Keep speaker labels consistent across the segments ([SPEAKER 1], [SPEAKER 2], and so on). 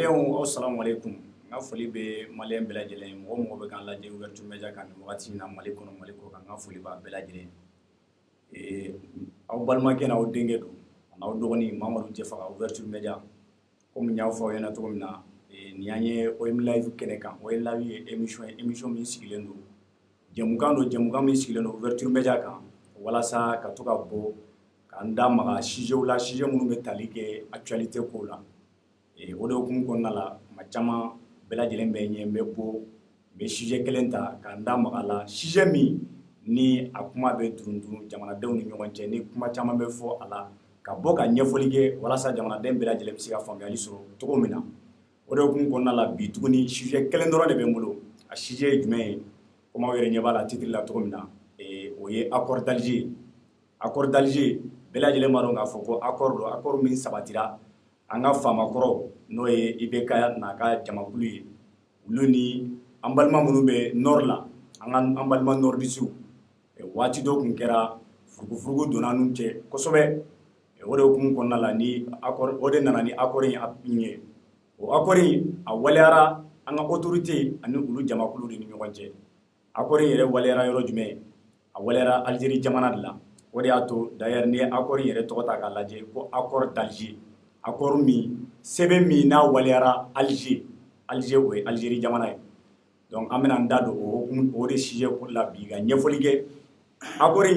[SPEAKER 1] Malien assalamu alaikum nga foli be malien bela jelen mo be kan lajje ouverture media kan wati na mali kono mali ko kan nga foli ba bela jelen aw balma ken aw denge do aw dogoni mamadou jefa ouverture media comme nyaaw fo yana to mina ni anye o im live kene kan o live émission mi sigilen do jamukan mi sigilen do ouverture media kan wala sa ka to ka bo kan da maga sujet la sujet munu be tali ke actualité ko la o do kun konna la macama bela jelen be nyembe bo be sujet kelenta kan da maga la sujet mi ni akuma be durunduru jamana denw ni ɲɔgɔn cɛ ni kuma caman be fɔ ala ka bɔ ka ɲɛfɔli kɛ walasa jamana den bela jelen be se ka faamuyali sɔrɔ cogo min na o de kun konna la bi tuguni sujet kelen dɔrɔn de be n bolo a sujet ye jumɛn ye comme aw yɛrɛ ɲɛ b'a la titre la cogo min na o ye accord d'Alger bela jelen ma dɔn k'a fɔ ko accord min sabatira an ka faamakɔrɔ n'o ye IBK n'a ka jamakulu ye olu ni an balima minnu be nord la an balima nordisiw waati dɔ kun kɛra furugufurugu donna n'u cɛ kosɛbɛ o de kun kɔnɔna la ni accord o de nana ni accord ye o accord a waliyara an ka autorité ani olu jamakulu de ni ɲɔgɔn cɛ accord yɛrɛ waliyara yɔrɔ jumɛn a waliyara Algérie jamana de la o de y'a to d'ailleurs ni accord yɛrɛ tɔgɔ ta k'a lajɛ ko accord d'Alger accord min sɛbɛn min n'a waliyara Alger o ye Algérie jamana ye donc an bɛna an da don o de sujet la bi ka ɲɛfɔli kɛ accord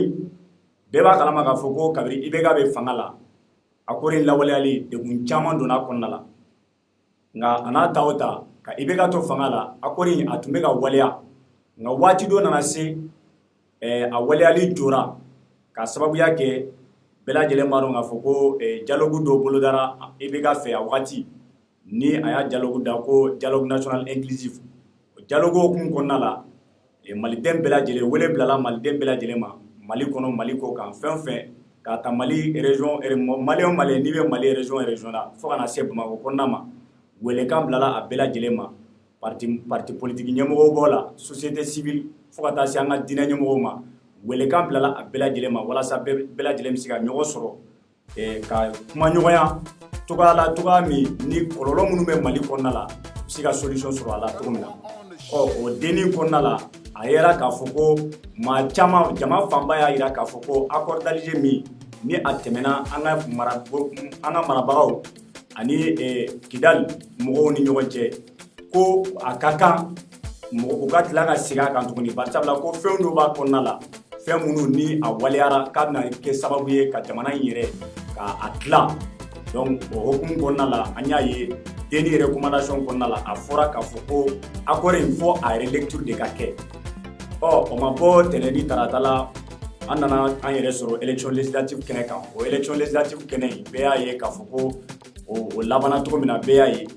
[SPEAKER 1] bɛɛ b'a kalama k'a fɔ ko kabiri IBK bɛ fanga la accord lawaleyali degun caman donna a kɔnɔna la nka a n'a ta o ta ka IBK to fanga la accord a tun bɛ ka waleya nka waati dɔ nana se a waleyali jɔra ka sababuya kɛ bɛɛ lajɛlen b'a dɔn k'a fɔ ko dialogue dɔ bolodara IBK fɛ a wagati ni a y'a dialogue da ko dialogue national inclusif o dialogue hukumu kɔnɔna la maliden bɛɛ lajɛlen wele bilala maliden bɛɛ lajɛlen ma Mali kɔnɔ Mali ko kan fɛn fɛn ka ta Mali région malien n'i bɛ Mali région la fo kana se Bamakɔ kɔnɔna ma welekan bilala a bɛɛ lajɛlen ma parti politique ɲɛmɔgɔw b'o la société civile fo ka taa se an ka diinɛ ɲɛmɔgɔw ma welekan bilala a bɛɛ lajɛlen ma walasa bɛɛ lajɛlen bɛ se ka ɲɔgɔn sɔrɔ ka kuma ɲɔgɔnya togoya min ni kɔlɔlɔ minnu bɛ Mali kɔnɔna la u se ka solution sɔrɔ a la cogo min na o denni kɔnɔna la a yera k'a fɔ ko maa caman jama fanba y'a yira k'a fɔ ko accord d'Alger min ni a tɛmɛna an ka marabagaw ani Kidal mɔgɔw ni ɲɔgɔn cɛ ko a ka kan u ka tila ka segin a kan tuguni barisabula ko fɛn dɔ b'a kɔnɔna la fɛn minnu ni a waliyara k'a bɛna kɛ sababu ye ka jamana in yɛrɛ k'a dilan donc o hukumu kɔnɔna la an y'a ye denni recommandation kɔnɔna la a fɔra k'a fɔ ko accord in fɔ a yɛrɛ lecture de ka kɛ o ma bɔ tɛnɛni tarata la an nana an yɛrɛ sɔrɔ élection législative kɛnɛ kan o élection législative kɛnɛ in bɛɛ y'a ye k'a fɔ ko o labana cogo min na bɛɛ y'a ye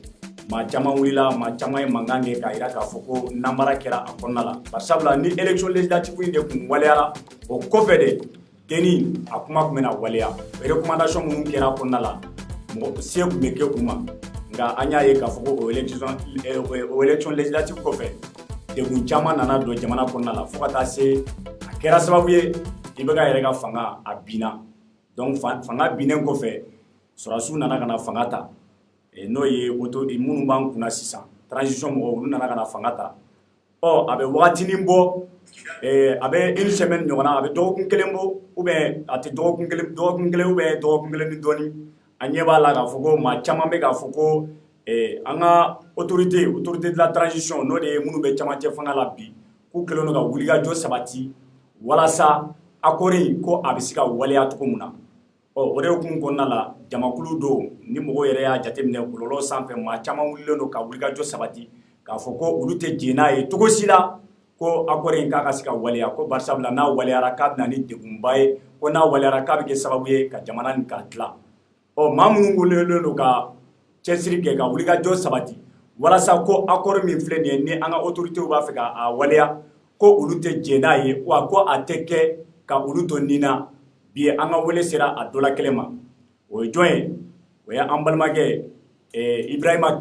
[SPEAKER 1] maa caman wulila maa caman ye mankan kɛ k'a yira k'a fɔ ko namara kɛra a kɔnɔna la barisabula ni élection législative in de kun waliyara o kɔfɛ de denni a kuma kun bɛna waleya recommandation minnu kɛra a kɔnɔna la se kun bɛ kɛ u ma nka an y'a ye k'a fɔ ko o élection législative kɔfɛ degun caman nana don jamana kɔnɔna la fo ka taa se a kɛra sababu ye IBK yɛrɛ ka fanga a binna donc fanga binnen kɔfɛ sɔrɔdasiw nana ka na fanga ta n'o ye minnu b'an kunna sisan transition mɔgɔw olu nana ka na fanga ta a bɛ wagatinin bɔ a bɛ une semaine ɲɔgɔnna a bɛ dɔgɔkun kelen bɔ ou bien a tɛ dɔgɔkun kelen ou bien dɔgɔkun kelen ni dɔɔni a ɲɛ b'a la k'a fɔ ko maa caman bɛ k'a fɔ ko an ka autorité de la transition n'o de ye minnu bɛ camancɛ fanga la bi k'u kɛlen don ka wulikajɔ sabati walasa accord ko a bɛ se ka waleya cogo min na o de hukumu kɔnɔna la jamakulu don ni mɔgɔw yɛrɛ y'a jateminɛ bɔlɔlɔ sanfɛ maa caman wulilen don ka wulikajɔ sabati k'a fɔ ko olu tɛ jɛn n'a ye cogo si la ko accord k'a ka se ka waleya ko barisabula n'a waleyara k'a bɛna ni degunba ye ko n'a waleyara k'a bɛ kɛ sababu ye ka jamana nin k'a dilan maa minnu wulilen don ka cɛsiri kɛ ka wulikajɔ sabati walasa ko accord min filɛ nin ye ni an ka autorités b'a fɛ k'a waleya ko olu tɛ jɛn n'a ye wa ko a tɛ kɛ ka olu to nin na bi an ka wele sera a dɔ la kelen ma o ye jɔn ye o ye an balimakɛ Ibrahima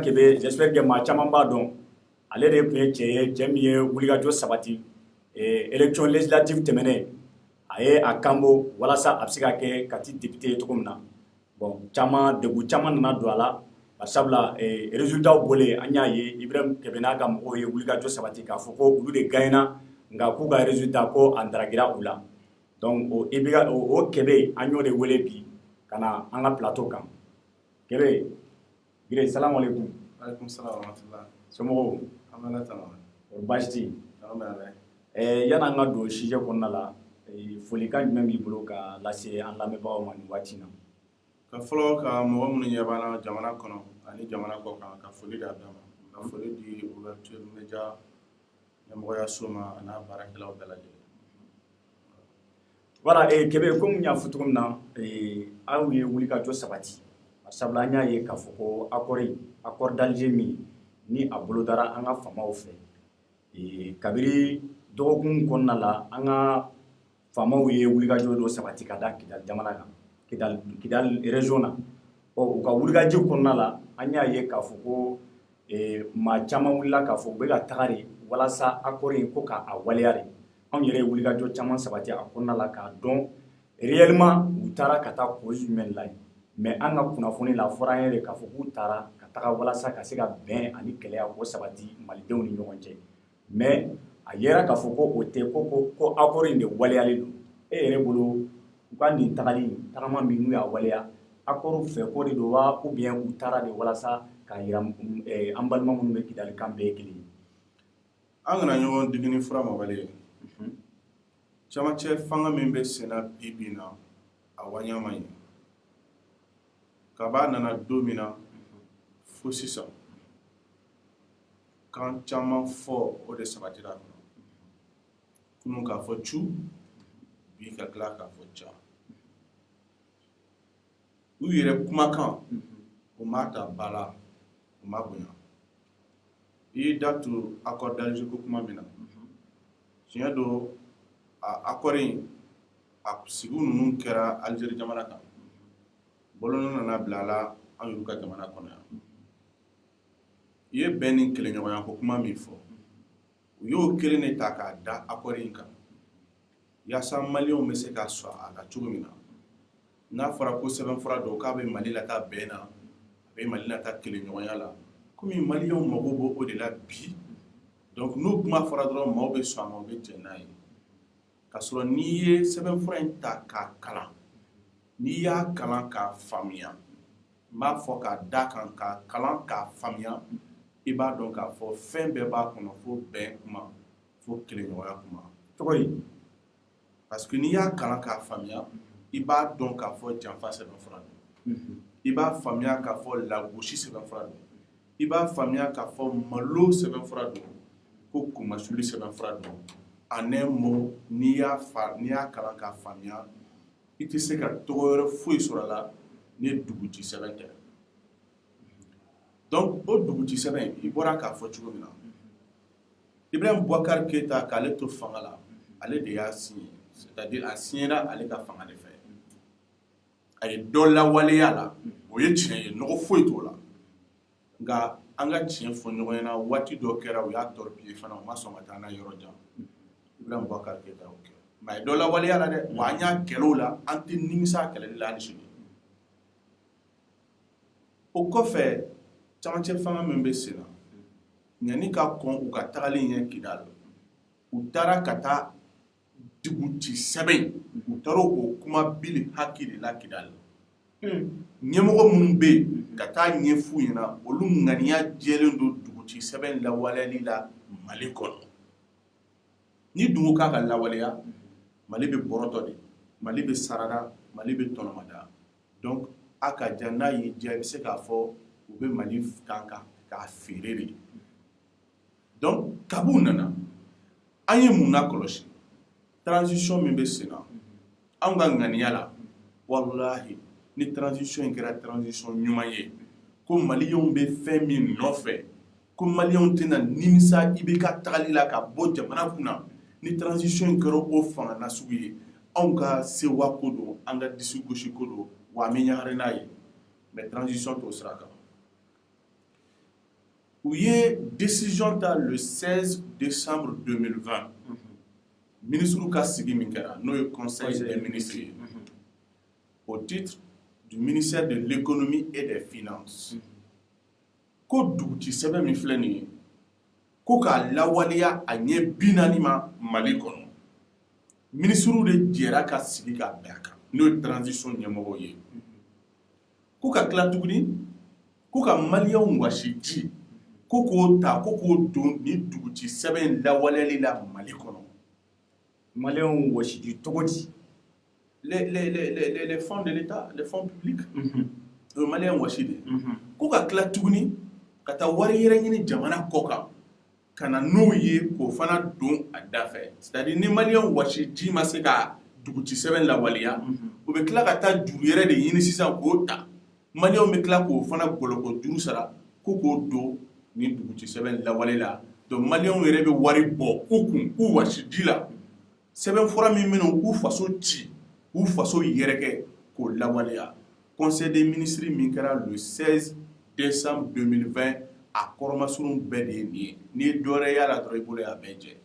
[SPEAKER 1] Kebe j'espère que maa caman b'a dɔn ale de tun ye cɛ ye cɛ min ye wulikajɔ sabati élection législative tɛmɛnen a ye a kanbɔ walasa a bɛ se ka kɛ kati député ye cogo min na bon degun caman nana don a la sabula résultat bolé an y'a ye Ibrahim Kebe n'a ka mɔgɔw ye wulikajɔ sabati k'a fɔ ko olu de gagnera nka k'u ka résultat ko an daragira u la donc o Kebe an y'o de wele bi ka na an ka plateau kan Kebe Gire salam alaikum.
[SPEAKER 2] Alaikum salam wa rahmatullah.
[SPEAKER 1] Somɔgɔw
[SPEAKER 2] an bɛ Ala tanu.
[SPEAKER 1] baasi tɛ yen yanni an ka don sujet kɔnɔna la folikan jumɛn b'i bolo ka lase an lamɛnbagaw ma nin waati in na.
[SPEAKER 2] Ka fɔlɔ ka mɔgɔ minnu ɲɛ b'an na jamana kɔnɔ ani jamana kɔ kan ka foli d'a bɛɛ ma ka foli di ouverture média ɲɛmɔgɔyaso ma a n'a baarakɛlaw bɛɛ lajɛlen.
[SPEAKER 1] Voilà Kebe komi n y'a fɔ cogo min na aw ye wulikajɔ sabati sabula an y'a ye k'a fɔ ko accord d'Alger min ni a bolodara an ka faamaw fɛ kabiri dɔgɔkun kɔnɔna la an ka faamaw ye wulikajɔ dɔ sabati ka da Kidal jamana kan Kidal région na u ka wulikajɔ kɔnɔna la an y'a ye k'a fɔ ko maa caman wulila k'a fɔ u bɛ ka taga de walasa accord in ko k'a waleya de anw yɛrɛ ye wulikajɔ caman sabati a kɔnɔna la k'a dɔn réellement u taara ka taa cause jumɛn la mais an ka kunnafoni la fɔra an ye de k'a fɔ k'u taara ka taga walasa ka se ka bɛn ani kɛlɛya o sabati malidenw ni ɲɔgɔn cɛ mais a yera k'a fɔ ko o tɛ ko accord in de waleyalen don yɛrɛ bolo u ka nin tagama min n'u y'a waleya accord fɛ ko de don wa ou bien u taara de walasa k'a yira an balima minnu bɛ Kidali kan bɛɛ ye kelen ye.
[SPEAKER 2] An kana ɲɔgɔn digi ni fura mɔbali ye camancɛ fanga min bɛ senna bi bi na a waɲa man ɲi kaba nana don min na fo sisan kan caman fɔ o de sabatira kɔnɔ kunun k'a fɔ cu bi ka tila k'a fɔ ca u yɛrɛ kumakan u m'a ta ba la u m'a bonya i y'i da tu accord d'Alger ko kuma min na tiɲɛ don accord in a sigi ninnu kɛra Algérie jamana kan bolona nana bila a la an y'u ka jamana kɔnɔ yan i ye bɛn ni kɛlɛɲɔgɔnya ko kuma min fɔ u y'o kelen de ta k'a da accord in kan yaasa maliyɛnw bɛ se ka sɔn a la cogo min na n'a fɔra ko sɛbɛnfura dɔw k'a bɛ Mali lataa bɛn na a bɛ Mali lataa kɛlɛɲɔgɔnya la komi maliyɛnw mago b'o o de la bi donc n'o kuma fɔra dɔrɔn maaw bɛ sɔn a ma u bɛ jɛn n'a ye k'a sɔrɔ n'i ye sɛbɛnfura in ta k'a kalan n'i y'a kalan k'a faamuya n b'a fɔ k'a da kan k'a kalan k'a faamuya i b'a dɔn k'a fɔ fɛn bɛɛ b'a kɔnɔ fo bɛn kuma fo kɛlɛɲɔgɔnya kuma
[SPEAKER 1] cogo di
[SPEAKER 2] parce que n'i y'a kalan k'a faamuya i b'a dɔn k'a fɔ janfa sɛbɛnfura don i b'a faamuya k'a fɔ lagosi sɛbɛnfura don i b'a faamuya k'a fɔ malo sɛbɛnfura don ko kumasuli sɛbɛnfura don en un mot n'i y'a kalan k'a faamuya i tɛ se ka tɔgɔ wɛrɛ foyi sɔrɔ a la ni duguci sɛbɛn tɛ donc o duguci sɛbɛn i bɔra k'a fɔ cogo min na Ibrahim Boubacar Keita k'ale to fanga la ale de y'a signé c'est-à-dire a signéra ale ka fanga de fɛ a ye dɔ lawaleya la o ye tiɲɛ ye nɔgɔ foyi t'o la nka an ka tiɲɛ fɔ ɲɔgɔn ɲɛna waati dɔ kɛra u y'a torpiller fana u ma sɔn ka taa n'a yɔrɔ jan Ibrahim Boubacar Keita o kɛ mais a ye dɔ lawaleya la dɛ wa an y'a kɛlɛw la an tɛ nimisa a kɛlɛli la hali sini o kɔfɛ camancɛ fanga min bɛ sen na yanni ka kɔn u ka tagali ɲɛ Kidal u taara ka taa duguci sɛbɛn u taara o kuma bili haki de la Kidal ɲɛmɔgɔ minnu bɛ yen ka taa ɲɛfu ɲɛna olu ŋaniya jɛlen don duguci sɛbɛn lawaleyali la Mali kɔnɔ ni dun ko k'a ka lawaleya Mali bɛ bɔrɔtɔ de Mali bɛ sarada Mali bɛ tɔnɔmada donc a ka jan n'a y'i diya i bɛ se k'a fɔ u bɛ Mali kan k'a feere de donc kabu nana an ye mun lakɔlɔsi transition min bɛ sen na anw ka ŋaniya la walahi ni transition in kɛra transition ɲuman ye ko maliyɛnw bɛ fɛn min nɔfɛ ko maliyɛnw tɛna nimisa i bɛ ka tagali la ka bɔ jamana kunna ni transition in kɛra o fanga nasugu ye anw ka sewa ko don an ka disi gosi ko don wa an bɛ ɲagare n'a ye mais transition t'o sira kan u ye décision ta le 16 décembre 2020 ministre ka sigi min kɛra n'o ye conseil des ministres ye au titre du ministère de l'économie et des finances ko duguci sɛbɛn min filɛ nin ye ko k'a lawaleya a ɲɛ 40 ma Mali kɔnɔ ministres de jɛra ka sigi ka bɛn a kan n'o ye transition ɲɛmɔgɔw ye ko ka tila tuguni ko ka maliyɛnw wasi ji ko k'o ta ko k'o don ni duguci sɛbɛn lawaleyali la Mali kɔnɔ
[SPEAKER 1] maliyɛnw wasi ji cogo di
[SPEAKER 2] les fonds de l'État les fonds publics o ye maliyɛn wasi de ko ka tila tuguni ka taa wari yɛrɛ ɲini jamana kɔ kan ka na n'o ye k'o fana don a da fɛ c'est-à-dire ni maliyɛn wasi ji ma se ka duguci sɛbɛn lawaleya o bɛ tila ka taa juru yɛrɛ de ɲini sisan k'o ta maliyɛnw bɛ tila k'o fana gɔlɔkɔ juru sara ko k'o don ni duguci sɛbɛn lawale la donc maliyɛnw yɛrɛ bɛ wari bɔ u kun k'u wasi ji la sɛbɛn fɔra min minnu k'u faso ci k'u faso yɛrɛkɛ k'o lawaleya conseil des ministres min kɛra le 16 décembre 2020 a kɔrɔmasurun bɛɛ de ye nin ye n'i ye dɔwɛrɛ y'a la dɔrɔn i bolo y'a bɛɛ jɛ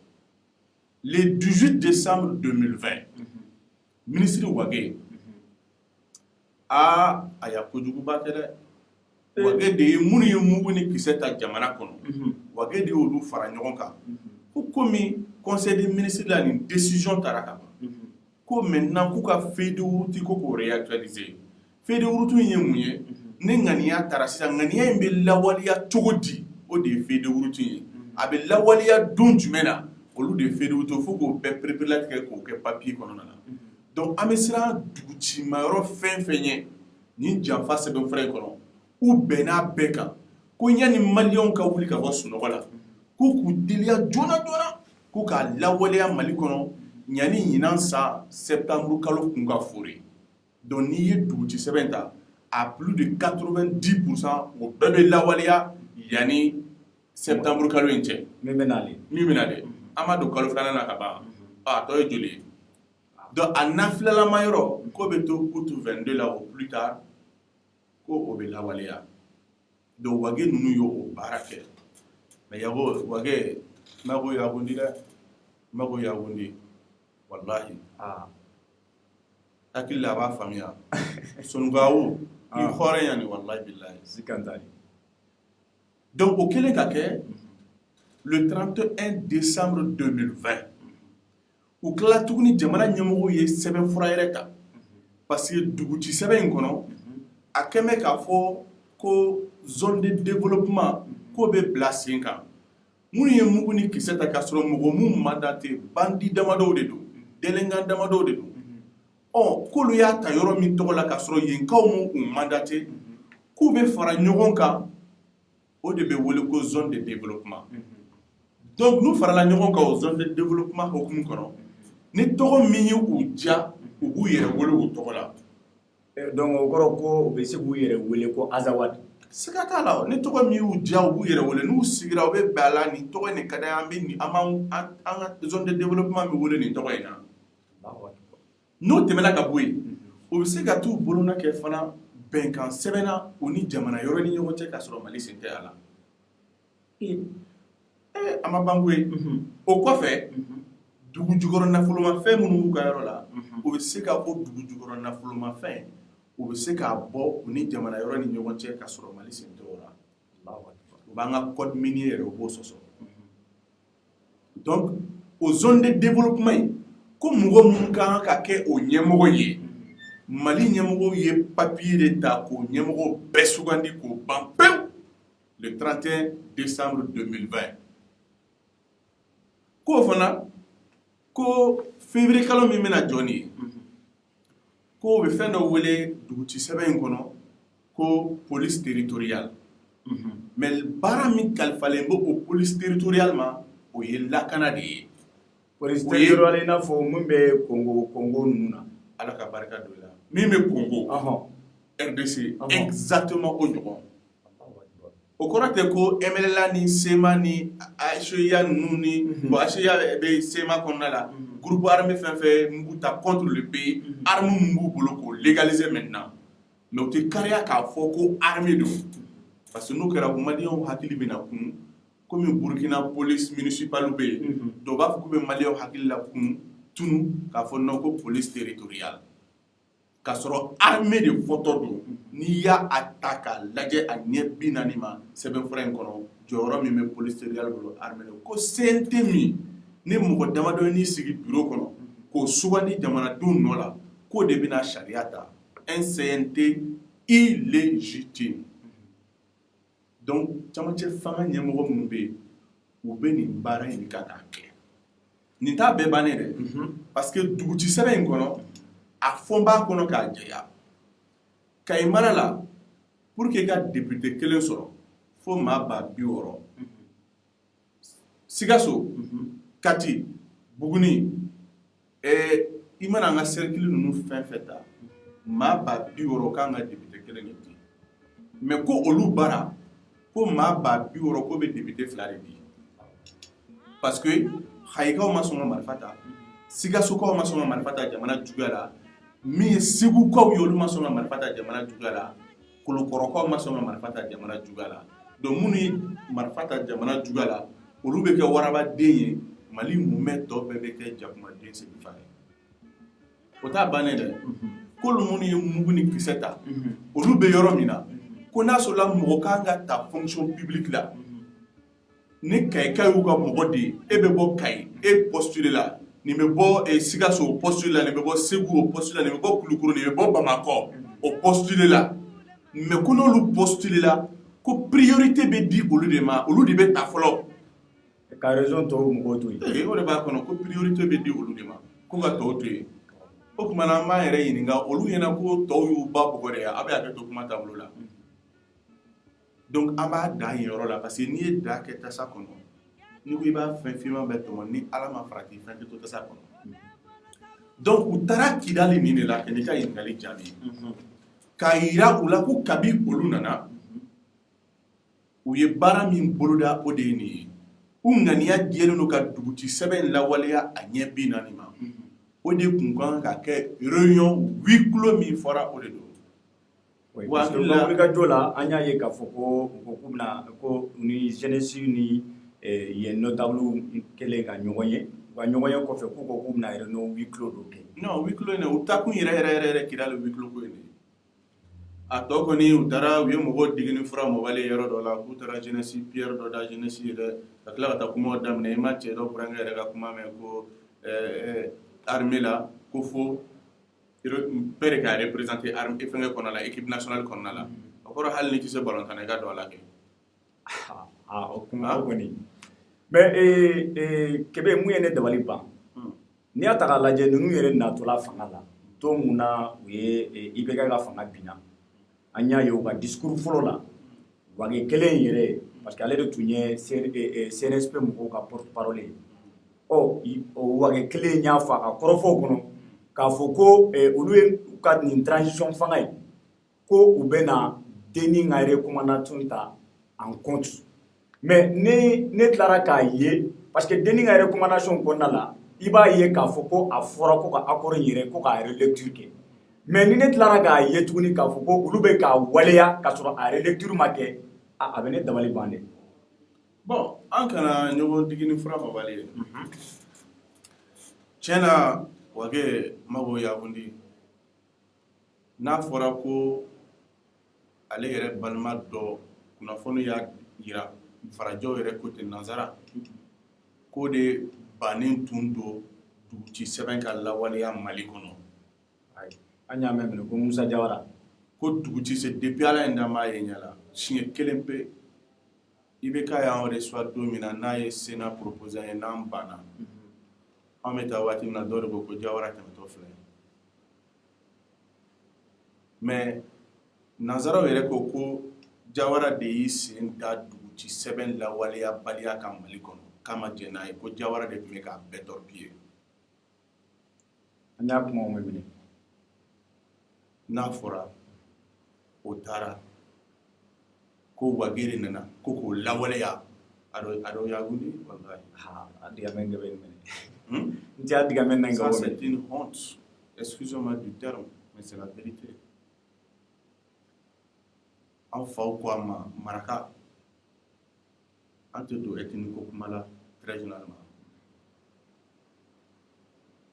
[SPEAKER 2] le 18 décembre 2020 ministre Wage a y'a kojuguba kɛ dɛ Wage de ye minnu ye mugu ni kisɛ ta jamana kɔnɔ Wage de y'olu fara ɲɔgɔn kan ko komi conseil des ministres la nin décision tara ka ban ko maintenant k'u ka feuille de route ko k'o réactualiser feuille de route in ye mun ye ni ŋaniya tara sisan ŋaniya in bɛ lawaleya cogo di o de ye feuille de route ye a bɛ lawaleya don jumɛn na olu de ye feuille de route fo k'o bɛɛ perepere k'o kɛ papier kɔnɔna na donc an bɛ siran dugucimayɔrɔ fɛn fɛn ɲɛ nin janfa sɛbɛnfura in kɔnɔ u bɛnn'a bɛɛ kan ko yanni maliyɛnw ka wuli ka bɔ sunɔgɔ la ko k'u teliya joona joona ko k'a lawaleya Mali kɔnɔ ɲani ɲinan san septembre kalo kun ka fori donc n'i ye duguci sɛbɛn ta à plus de 90% o bɛɛ bɛ lawaleya yanni septembre kalo in cɛ
[SPEAKER 1] min bɛ nale
[SPEAKER 2] an ma don kalo filanan na ka ban a tɔ ye joli ye donc a nafilama yɔrɔ ko bɛ to août 22 la au plus tard ko o bɛ lawaleya donc Wage ninnu y'o baara kɛ mais yago Wage mago yagundi dɛ mago yagundi wallahi hakili la a b'a faamuya sonugawo i hɔrɔn yan ni wallahi billahi
[SPEAKER 1] sikantari
[SPEAKER 2] donc o kɛlen ka kɛ le 31 décembre 2020 u tilala tuguni jamana ɲɛmɔgɔw ye sɛbɛnfura yɛrɛ ta parce que duguci sɛbɛn in kɔnɔ a kɛn bɛ k'a fɔ ko zone de développement k'o bɛ bila sen kan minnu ye mugu ni kisɛ ta k'a sɔrɔ mɔgɔ mun mandat tɛ bandi damadɔw de don delinquent damadɔw de don k'olu y'a ta yɔrɔ min tɔgɔ la k'a sɔrɔ yenkaw m'u mandat tɛ k'u bɛ fara ɲɔgɔn kan o de bɛ wele ko zone de développement donc n'u farala ɲɔgɔn kan o zone de développement hokumu kɔnɔ ni tɔgɔ min ye u diya u b'u yɛrɛ wele o tɔgɔ la
[SPEAKER 1] donc o kɔrɔ ko u bɛ se k'u yɛrɛ wele ko Azawad
[SPEAKER 2] siga t'a la ni tɔgɔ min y'u diya u b'u yɛrɛ wele n'u sigira u bɛ bɛn a la nin tɔgɔ nin ka d'an ye an ka zone de développement bɛ wele nin tɔgɔ in na n'o tɛmɛna ka bɔ yen o bɛ se ka t'u bolona kɛ fana bɛnkan sɛbɛnna u ni jamana yɔrɔ ni ɲɔgɔn cɛ k'a sɔrɔ Mali sen tɛ a la a ma ban koyi o kɔfɛ dugu jukɔrɔ nafolomafɛn minnu b'u ka yɔrɔ la o bɛ se ka o dugu jukɔrɔ nafolomafɛn o bɛ se k'a bɔ u ni jamana yɔrɔ ni ɲɔgɔn cɛ k'a sɔrɔ Mali sen tɛ o la u b'an ka code minier yɛrɛ u b'o sɔsɔ donc o zone de développement in ko mɔgɔ minnu kan ka kɛ o ɲɛmɔgɔ ye Mali ɲɛmɔgɔw ye papier de ta k'o ɲɛmɔgɔw bɛɛ sugandi k'o ban pewu le 31 décembre 2020 k'o fana ko février kalo min bɛna jɔ nin ye ko bɛ fɛn dɔ wele duguci sɛbɛn in kɔnɔ ko police territoriale mais baara min kalifalen bɛ o police territoriale ma o ye lakana de ye
[SPEAKER 1] police territoriale i n'a fɔ mun bɛ Congo ninnu na
[SPEAKER 2] ala ka barika don la min bɛ Congo RDC exactement o ɲɔgɔn o kɔrɔ tɛ ko MLA ni SEMA ni ACEA ninnu ni bon ACEA bɛ SEMA kɔnɔna la groupe armé fɛn fɛn mun b'u ta contre le pays arme mun b'u bolo k'o légaliser maintenant mais o tɛ kariya k'a fɔ ko armée don parce que n'o kɛra maliyɛnw hakili bɛna kun komi Burkina police municipale bɛ yen dɔw b'a fɔ k'u bɛ maliyɛnw hakili la kun tunu k'a fɔ non ko police territoriale k'a sɔrɔ armée de fɔtɔ don n'i y'a ta k'a lajɛ a ɲɛ 40 ma sɛbɛnfura in kɔnɔ jɔyɔrɔ min bɛ police territoriale bolo armée ko CNT min ni mɔgɔ damadɔ n'i sigi bureau kɔnɔ k'o sugandi jamanadenw nɔ la k'o de bɛna sariya ta un CNT illégitime donc camancɛ fanga ɲɛmɔgɔ minnu bɛ yen u bɛ nin baara in ka k'a kɛ nin t'a bɛɛ bannen dɛ parce que duguci sɛbɛn in kɔnɔ a fɔ n b'a kɔnɔ k'a jɛya Kayi mara la pour que ka député kelen sɔrɔ fo maa ba 60 Sikaso Kati Buguni i mana an ka cercle ninnu fɛn fɛn ta maa ba 60 kan ka député kelen de di mais ko olu bara ko maa ba 60 ko bɛ député 2 de di parce que Hayikaw ma sɔn ka marifa ta Sikasokaw ma sɔn ka marifa ta jamana juguya la min ye Segukaw ye olu ma sɔn ka marifa ta jamana juguya la Kolokɔrɔkaw ma sɔn ka marifa ta jamana juguya la donc minnu ye marifa ta jamana juguya la olu bɛ kɛ warabaden ye Mali mumɛ tɔ bɛɛ bɛ kɛ jakumaden segifa ye o t'a bannen dɛ k'olu minnu ye mugu ni kisɛ ta olu bɛ yɔrɔ min na ko n'a sɔrɔla mɔgɔ kan ka ta fonction publique la ni Kayikaw y'u ka mɔgɔ de ye e bɛ bɔ Kayi e postule la nin bɛ bɔ Sikaso o postule la nin bɛ bɔ Segu o postule la nin bɛ bɔ Kulukoro nin bɛ bɔ Bamakɔ o postule la mais ko n'olu postule la ko priorité bɛ di olu de ma olu de bɛ ta fɔlɔ
[SPEAKER 1] ka raison tɔw mɔgɔw to yen
[SPEAKER 2] o de b'a kɔnɔ ko priorité bɛ di olu de ma ko ka tɔw to yen o tuma na an b'an yɛrɛ ɲininka olu ɲɛna ko tɔw y'u ba bugɔ de a bɛ hakɛ to kuma taabolo la donc an b'a da yen yɔrɔ la parce que n'i ye da kɛ tasa kɔnɔ n'i ko i b'a fɛn finman bɛɛ tɔmɔ ni Ala ma farati fɛn tɛ to tasa kɔnɔ donc u taara Kidali nin de la kɛ n'i ka ɲininkali jaabi k'a yira u la ko kabi olu nana u ye baara min boloda o de ye nin ye u ŋaniya jɛlen don ka duguci sɛbɛn lawaleya a ɲɛ 40 ma o de kun kan ka kɛ réunion huis clos min fɔra o de don
[SPEAKER 1] parce que wulikajɔ la an y'a ye k'a fɔ ko k'u bɛna ko ni jeunesse ni yen notable kɛlen ka ɲɔgɔn ye wa ɲɔgɔn ye kɔfɛ k'u bɛna réunion huis clos dɔ kɛ
[SPEAKER 2] non huis clos in u taa kun yɛrɛ Kidali huis clos ko in de a tɔ kɔni u taara u ye mɔgɔw digi ni fura mɔbali yɔrɔ dɔ la k'u taara jeunesse Pierre dɔ da jeunesse yɛrɛ ka tila ka taa kumaw daminɛ i ma cɛ dɔ burankɛ yɛrɛ ka kuma mɛn ko armée la ko fo bɛɛ de ka représenter armée fɛngɛ kɔnɔna la équipe nationale kɔnɔna la o kɔrɔ hali ni tɛ se ballon tan na i ka don a la kɛ
[SPEAKER 1] o kuma kɔni mais Kɛbɛ mun ye ne dabali ban n'i y'a ta k'a lajɛ ninnu yɛrɛ natɔla fanga la to mun na u ye IBK ka fanga binna an y'a ye u ka discours fɔlɔ la wage kelen yɛrɛ parce que ale de tun ye CNSP mɔgɔw ka porte parole ye o wage kelen y'a fɔ a ka kɔrɔfɔw kɔnɔ k'a fɔ ko olu ye ka nin transition fanga ye ko u bɛna denni ka recommandation ta en compte mais ne tilara k'a ye parce que denni ka recommandation kɔnɔna la i b'a ye k'a fɔ ko a fɔra ko ka accord yɛrɛ ko k'a relecture kɛ mais ni ne tilara k'a ye tuguni k'a fɔ ko olu bɛ k'a waleya k'a sɔrɔ a relecture ma kɛ a bɛ ne dabali ban dɛ
[SPEAKER 2] bon an kana ɲɔgɔn digi ni fura mabali ye tiɲɛ na wage mago yakundi n'a fɔra ko ale yɛrɛ balima dɔ kunnafoni y'a yira farajɛw yɛrɛ côté nanzara ko de bannen tun don duguci sɛbɛn ka lawaleya Mali kɔnɔ
[SPEAKER 1] an y'a mɛn ko Musa Jawara
[SPEAKER 2] ko duguci se depuis Ala ye dan b'a ye ɲɛ la siɲɛ kelen pe IBK y'an reçoit don min na n'a ye Sénat proposé an ye n'an banna an bɛ taa waati min na dɔ de ko Jawara tɛmɛtɔ filɛ mais nanzaraw yɛrɛ ko Jawara de y'i sen da duguci sɛbɛn lawaleya baliya kan Mali kɔnɔ k'a ma jɛn n'a ye ko Jawara de tun bɛ k'a bɛɛ torpiller
[SPEAKER 1] an y'a kumaw mɛn minɛ
[SPEAKER 2] n'a fɔra o taara ko wagere nana ko k'o lawaleya a dɔ yagundi wallahi
[SPEAKER 1] a diga mɛn gɛbɛ minɛ n tɛ a diga mɛn na
[SPEAKER 2] ça c'est une honte excusez-moi du terme mais c'est la vérité an faw ko a ma maraka an tɛ don ethnie ko kuma la très généralement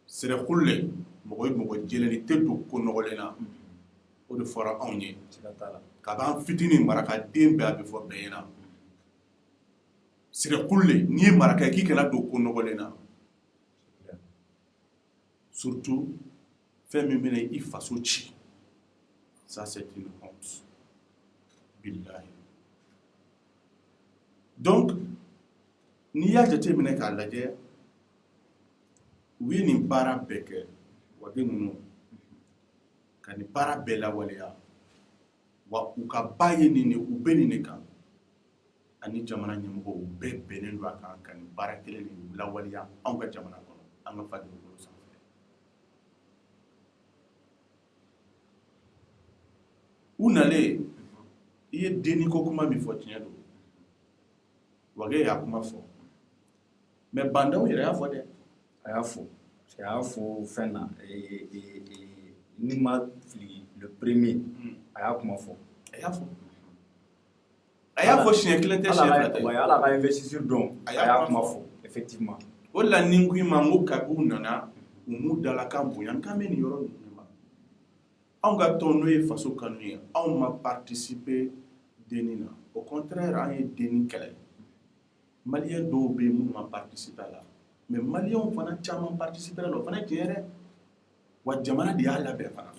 [SPEAKER 2] Sɛrɛkule mɔgɔ jɛlɛnni tɛ don ko nɔgɔlen na o de fɔra anw ye ka b'an fitinin maraka den bɛɛ a bɛ fɔ bɛɛ ɲɛna sɛgɛkulu n'i ye maraka ye k'i kana don ko nɔgɔlen na surtout fɛn min bɛna i faso ci ça c'est une honte billahi donc n'i y'a jateminɛ k'a lajɛ u ye nin baara bɛɛ kɛ wage ninnu ka nin baara bɛɛ lawaleya wa u ka ba ye nin de u bɛ nin de kan ani jamana ɲɛmɔgɔ u bɛɛ bɛnnen don a kan ka nin baara kelen de lawaleya anw ka jamana kɔnɔ an ka fadugukolo sanfɛ u nalen i ye denni ko kuma min fɔ tiɲɛ don wage y'a kuma fɔ mais bandaw yɛrɛ y'a fɔ dɛ
[SPEAKER 1] a y'a fɔ fɛn na ni ma fili le premier a y'a kuma fɔ a y'a fɔ siɲɛ kelen tɛ siɲɛ fila tɛ ala ka investisseur dɔn a y'a kuma fɔ effectivement
[SPEAKER 2] o la ni ko i ma n ko kabi u nana u m'u dalakan bonya k'an bɛ nin yɔrɔ ninnu ma anw ka tɔn n'o ye faso kanu ye anw ma participer denni na au contraire an ye denni kɛlɛ maliyɛn dɔw bɛ yen minnu ma participer a la mais maliyɛnw fana caman participer a la o fana ye tiɲɛ dɛ wa jamana de y'a labɛn fana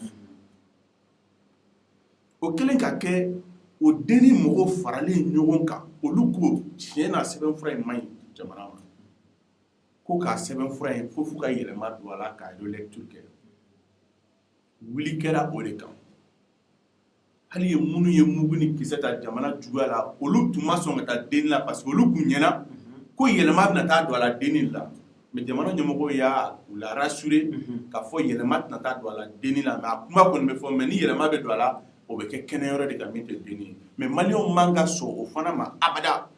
[SPEAKER 2] o kɛlen ka kɛ o denni mɔgɔw faralen ɲɔgɔn kan olu ko tiɲɛ na sɛbɛnfura in man ɲi jamana ma ko k'a sɛbɛnfura in fo ka yɛlɛma don a la k'a relecture kɛ wuli kɛra o de kan hali ye minnu ye mugu ni kisɛ ta jamana juguya la olu tun ma sɔn ka taa denni la parce que olu kun ɲɛna ko yɛlɛma bɛna taa don a la denni la mais jamana ɲɛmɔgɔw y'a u la rassurer k'a fɔ yɛlɛma tɛna taa don a la denni la mais a kuma kɔni bɛ fɔ mais ni yɛlɛma bɛ don a la o bɛ kɛ kɛnɛyɔrɔ de ka min tɛ denni ye mais maliyɛnw man ka sɔn o fana ma abada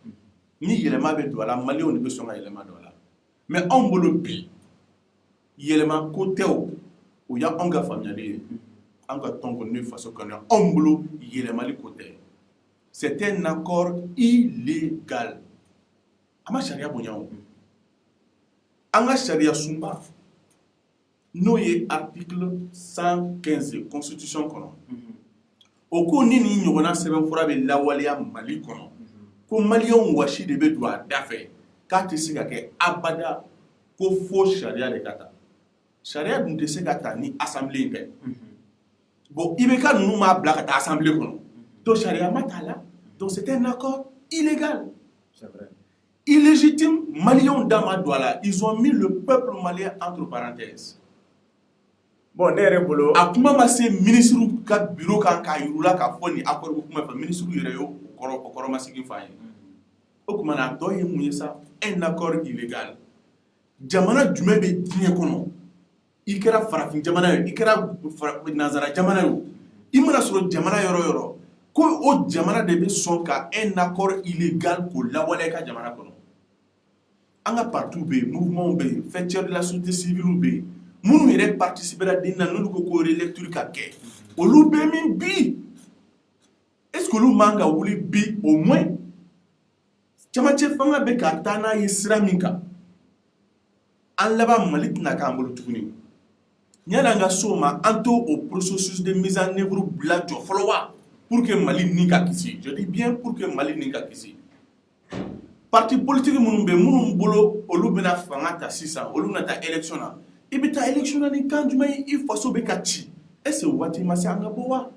[SPEAKER 2] ni yɛlɛma bɛ don a la maliyɛnw de bɛ sɔn ka yɛlɛma don a la mais anw bolo bi yɛlɛma ko tɛ o y'anw ka faamuyali ye an ka tɔn kɔni n'o ye faso kanu ye anw bolo yɛlɛmali ko tɛ c'est un accord illégal a ma sariya bonya o an ka sariya sunba n'o ye article 115 constitution kɔnɔ o ko ni nin ɲɔgɔnna sɛbɛnfura bɛ lawaleya mali kɔnɔ ko maliyɛnw wasi de bɛ don a da fɛ k'a tɛ se ka kɛ abada ko fo sariya de ka ta sariya dun tɛ se ka ta ni assemblée in tɛ bon IBK ninnu m'a bila ka taa assemblée kɔnɔ donc sariya ma t'a la donc c'est un accord illégal
[SPEAKER 1] c'est vrai
[SPEAKER 2] illégitime maliyɛnw da ma don a la ils ont mis le peuple malien entre parenthèses
[SPEAKER 1] bon ne yɛrɛ bolo
[SPEAKER 2] a kuma ma se ministre ka bureau kan k'a yir'u la k'a fɔ nin accord ko kuma fɛ ministre yɛrɛ y'o kɔrɔ masigi f'a ye o tuma na a tɔ ye mun ye sa un accord illégal jamana jumɛn bɛ diɲɛ kɔnɔ i kɛra farafin jamana ye i kɛra nanzara jamana ye i mana sɔrɔ jamana yɔrɔ o yɔrɔ ko o jamana de bɛ sɔn ka un accord illégal k'o lawaleya i ka jamana kɔnɔ an ka partis bɛ yen mouvements bɛ yen faits de la société civile bɛ yen minnu yɛrɛ participera den na n'olu ko ko relecture ka kɛ olu bɛ min bi est-ce que olu man ka wuli bi au moins camancɛ fanga bɛ ka taa n'a ye sira min kan an laban mali tɛna k'an bolo tuguni yanni an ka so ma an to o processus de mise en œuvre bila jɔ fɔlɔ wa pour que mali ni ka kisi je dis bien pour que mali ni ka kisi parti politique minnu bɛ minnu bolo olu bɛna fanga ta sisan olu bɛna taa élection na i bɛ taa élection na ni kan jumɛn ye i faso bɛ ka ci est-ce que waati ma se an ka bɔ wa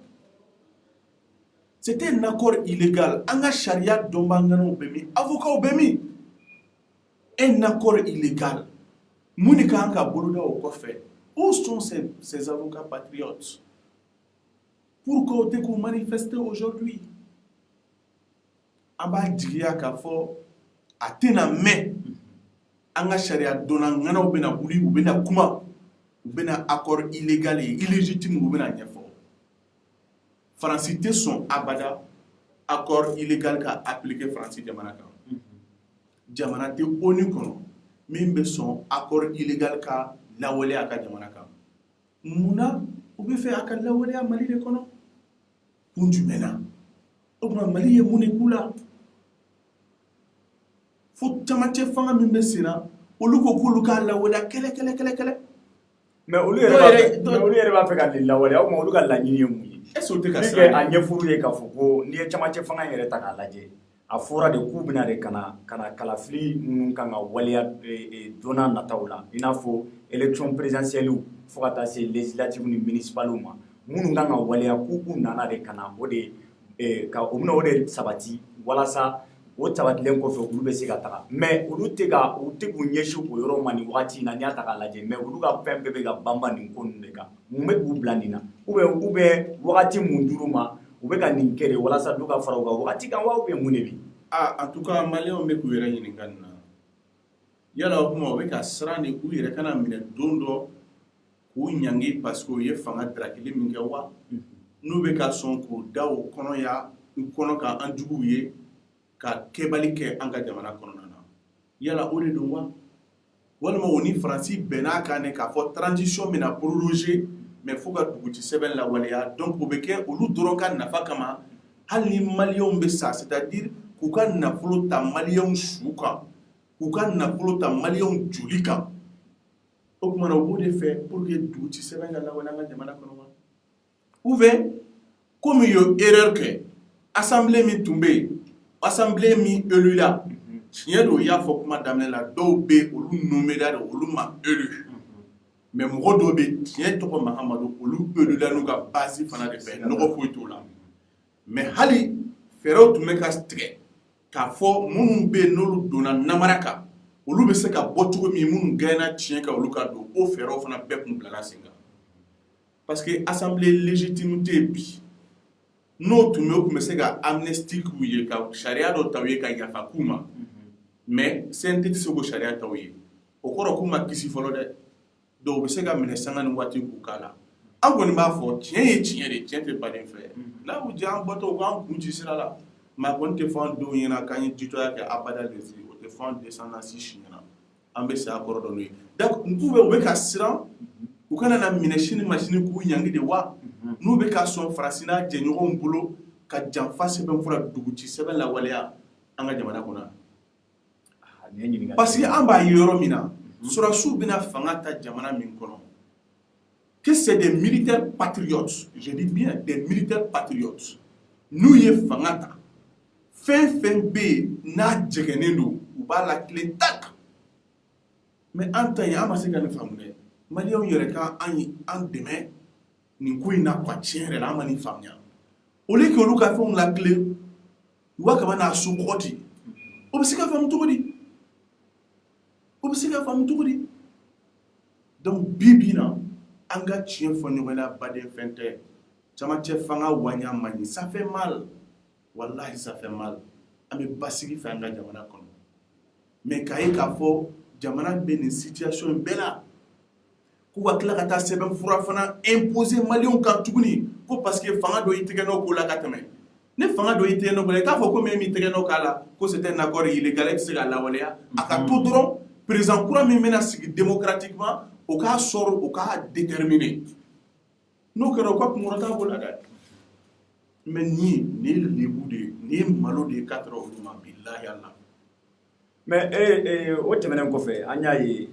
[SPEAKER 2] c'était un accord illégal an ka sariya dɔnbaganaw bɛ min avocats bɛ min un accord illégal mun de kan ka boloda o kɔfɛ où sont ces avocats patriotes pourquoi tɛ k'u manifester aujourd'hui an b'a jigiya k'a fɔ a tɛna mɛn an ka sariya dɔnnaganaw bɛna wuli u bɛna kuma u bɛna accord illégal ye illégitime u bɛna ɲɛfɔ faransi tɛ sɔn abada accord illégal ka appliquer faransi jamana kan jamana tɛ ONU kɔnɔ min bɛ sɔn accord illégal ka lawaleya a ka jamana kan munna u bɛ fɛ a ka lawaleya mali de kɔnɔ kun jumɛn na o tuma mali ye mun de k'u la fo camancɛ fanga min bɛ sen na olu ko k'olu k'a lawaleya kɛlɛ
[SPEAKER 1] mais olu yɛrɛ b'a fɛ ka nin lawaleya o ma olu ka laɲini ye mun ye
[SPEAKER 2] est-ce que o tɛ ka
[SPEAKER 1] ni
[SPEAKER 2] siran
[SPEAKER 1] a ɲɛfuru ye k'a fɔ ko n'i ye camancɛ fanga in yɛrɛ ta k'a lajɛ a fɔra de k'u bɛna de kana kalafili minnu kan ka waleya donna nataw la i n'a fɔ élection présidentielle fo ka taa se législative ni municipal ma minnu kan ka waleya k'u nana de kana o de ka o bɛna o de sabati walasa o sabatilen kɔfɛ olu bɛ se ka taga mais olu tɛ k'u ɲɛsin o yɔrɔ ma nin wagati in na n'i y'a ta k'a lajɛ mais olu ka fɛn bɛɛ bɛ ka banban nin ko ninnu de kan mun bɛ k'u bila nin na ou bien wagati mun dir'u ma u bɛ ka nin kɛ de walasa dɔ ka fara u ka wagati kan wa ou bien mun de bɛ
[SPEAKER 2] en tout cas maliyɛnw bɛ k'u yɛrɛ ɲininka nin na yala o kuma u bɛ ka siran de u yɛrɛ kana minɛ don dɔ k'u ɲangi parce que u ye fanga darakili min kɛ wa n'u bɛ ka sɔn k'u da o kɔnɔ k'an juguw ye ka kɛbali kɛ an ka jamana kɔnɔna na yala o de don wa walima o ni faransi bɛnn'a kan ne k'a fɔ transition bɛna prolonger mais fo ka duguti sɛbɛn lawaleya donc o bɛ kɛ olu dɔrɔn ka nafa kama hali ni maliyɛnw bɛ sa c'est-à-dire k'u ka nafolo ta maliyɛnw su kan k'u ka nafolo ta maliyɛnw joli kan o kumana o b'o de fɛ pour que duguti sɛbɛn ka lawaleya an ka jamana kɔnɔ wa ou bien comme u ye erreur kɛ assemblée min tun bɛ yen assemblée min élu la tiɲɛ don i y'a fɔ kuma daminɛ la dɔw bɛ olu nommera de olu ma élu mais mɔgɔ dɔw bɛ tiɲɛ tɔgɔ Mahamadu olu élu la n'u ka base fana de fɛ nɔgɔ foyi t'o la mais hali fɛɛrɛw tun bɛ ka tigɛ k'a fɔ minnu bɛ yen n'olu donna namara kan olu bɛ se ka bɔ cogo min minnu gɛnna tiɲɛ kan olu ka don o fɛɛrɛw fana bɛɛ tun bilala sen kan parce que assemblée légitimité bi n'o tun bɛ o tun bɛ se ka amnistie k'u ye ka sariya dɔ ta u ye ka yafa k'u ma mais CNT tɛ se k'o sariya ta u ye o kɔrɔ k'u ma kisi fɔlɔ dɛ donc u bɛ se ka minɛ sanga ni waati k'u k'a la an kɔni b'a fɔ tiɲɛ ye tiɲɛ de tiɲɛ tɛ baden fɛ n'a y'u diya an bɔtɔ u k'an kun ci sira la mais a kɔni tɛ fɔ an denw ɲɛna k'an ye jitoya kɛ abada de si o tɛ fɔ an descendance si ɲɛna an bɛ segin a kɔrɔ dɔ n'o ye donc u bɛ ka siran u kana na minɛ sini ma sini k'u ɲangi de wa n'u bɛ ka sɔn Faransi n'a jɛɲɔgɔnw bolo ka janfa sɛbɛnfura duguci sɛbɛn lawaleya an ka jamana kɔnɔ parce que an b'a ye yɔrɔ min na sɔrɔsiw bɛna fanga ta jamana min kɔnɔ que c'est des militaires patriotes je dis bien des militaires patriotes n'u ye fanga ta fɛn fɛn bɛ yen n'a jɛgɛnnen don u b'a la tilen tak mais an ta ye an ma se ka nin faamu dɛ maliyɛnw yɛrɛ ka an dɛmɛ nin ko in na quoi tiɲɛ yɛrɛ la an ma nin faamuya au lieu que olu ka fɛnw la tilen u b'a kama n'a so kɔgɔ ten o bɛ se ka faamu cogo di o bɛ se ka faamu cogo di donc bi bi in na an ka tiɲɛ fɔ ɲɔgɔn na baden fɛn tɛ camancɛ fanga waɲa man ɲi ça fait mal wallahi ça fait mal an bɛ basigi fɛ an ka jamana kɔnɔ mais k'a ye k'a fɔ jamana bɛ nin situation in bɛɛ la k'u ka tila ka taa sɛbɛn fura fana imposer maliyɛnw kan tuguni ko parce que fanga dɔ y'i tɛgɛ nɔ k'o la ka tɛmɛ ne fanga dɔ y'i tɛgɛ nɔ k'o la i t'a fɔ ko min m'i tɛgɛ nɔ k'a la ko c'était un accord illégal e tɛ se k'a lawaleya a ka to dɔrɔn président kura min bɛna sigi démocratiquement o k'a sɔrɔ o k'a déterminer n'o kɛra o ka kunkɔrɔta b'o la dɛ mais nin ye lebu de ye nin ye malo de ye k'a taara olu ma bilahi Allah
[SPEAKER 1] mais o tɛmɛnen kɔfɛ an y'a ye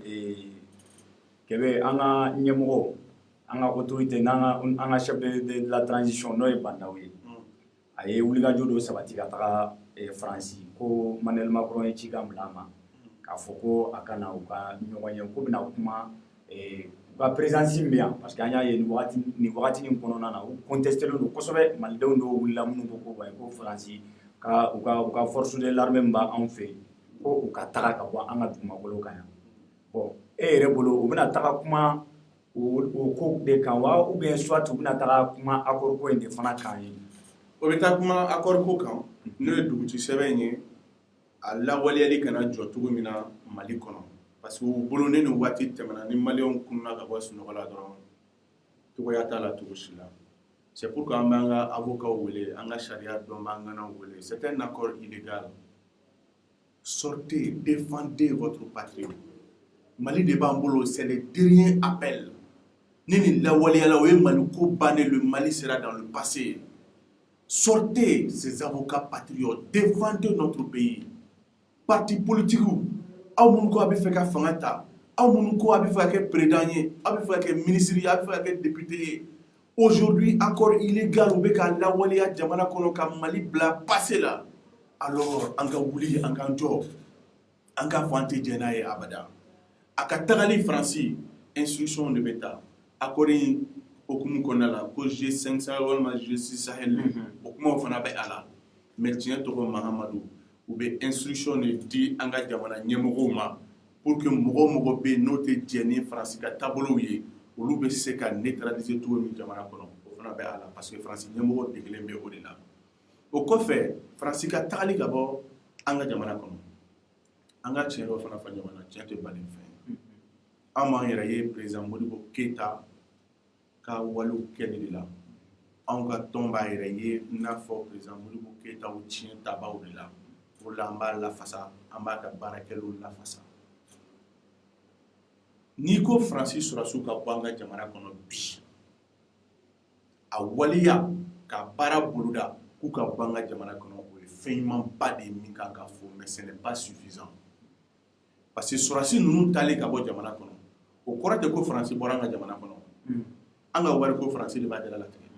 [SPEAKER 1] kɛbɛ an ka ɲɛmɔgɔ an ka autorité n'an ka chef de la transition n'o ye Bandaw ye a ye wulikajɔ dɔ sabati ka taga Faransi ko Emmanuel Macron ye cikan bila a ma k'a fɔ ko a kana u ka ɲɔgɔn ye ko bɛna kuma u ka présidence min bɛ yan parce que an y'a ye nin wagati nin kɔnɔna na u contesté don kosɛbɛ malidenw dɔw wulila minnu ko ko Faransi ka u ka force de l'armée min b'an fɛ ko u ka taga ka bɔ an ka dugumakolo kan yan bon e yɛrɛ bolo u bɛna taga kuma o ko de kan wa ou bien soit u bɛna taga kuma accord ko in de fana kan ye
[SPEAKER 2] o bɛ taa kuma accord ko kan n'o ye duguci sɛbɛn ye a lawaleyali kana jɔ cogo min na Mali kɔnɔ parce que u bolo ne ni waati tɛmɛna ni maliyɛnw kunna ka bɔ sunɔgɔ la dɔrɔn cogoya t'a la cogo si la c'est pourquoi an b'an ka avocat wele an ka sariya dɔn b'an ŋanaw wele c'est un accord illégal sortez défendez votre patrie Mali de b'an bolo c'est le dernier appel ni nin lawaleyala o ye Mali ko bannen le Mali sera dans le passé sortez ces avocats patriotes défendez notre pays parti politique aw minnu ko a bɛ fɛ ka fanga ta Aoumounouko a fait que président, a fait que ministre, a fait que député. Aujourd'hui, encore illégal, ou bien la Walia Jamana Kono ka Mali bla passé là. Alors, en cas oubli, en cas job, en cas vanté Djenaye Abada. A Katarali Franci, instruction de l'État. According au Koumoukona, que G500 ou G6 Sahel, au Koumo Fanabe Allah. Mais tiens, Toro Mahamadou, ou bien instruction de dit Anga Jamana Nyemogoma, pour que Mogo be note Djeni Franci ka tabouye. Olu bɛ se ka neutraliser cogo min jamana kɔnɔ o fana bɛ a la parce que Faransi ɲɛmɔgɔ degelen bɛ o de la o kɔfɛ Faransi ka tagali ka bɔ an ka jamana kɔnɔ an ka tiɲɛ dɔ fana fɔ ɲɔgɔn na tiɲɛ tɛ bali fɛn an b'an yɛrɛ ye président Modibo Keyita ka walew kɛli de la anw ka tɔn b'a yɛrɛ ye i n'a fɔ président Modibo Keyita o tiɲɛ tabaw de la o la an b'a lafasa an b'a ka baarakɛlaw lafasa. N'i ko Faransi sɔrɔsiw ka bɔ an ka jamana kɔnɔ bi a waleya ka baara boloda k'u ka bɔ an ka jamana kɔnɔ o ye fɛn ɲumanba de ye min kan ka fɔ mais ce n'est pas suffisant parce que sɔrɔsi ninnu taalen ka bɔ jamana kɔnɔ o kɔrɔ tɛ ko Faransi bɔra an ka jamana kɔnɔ an ka wari ko Faransi de b'a dala latigɛ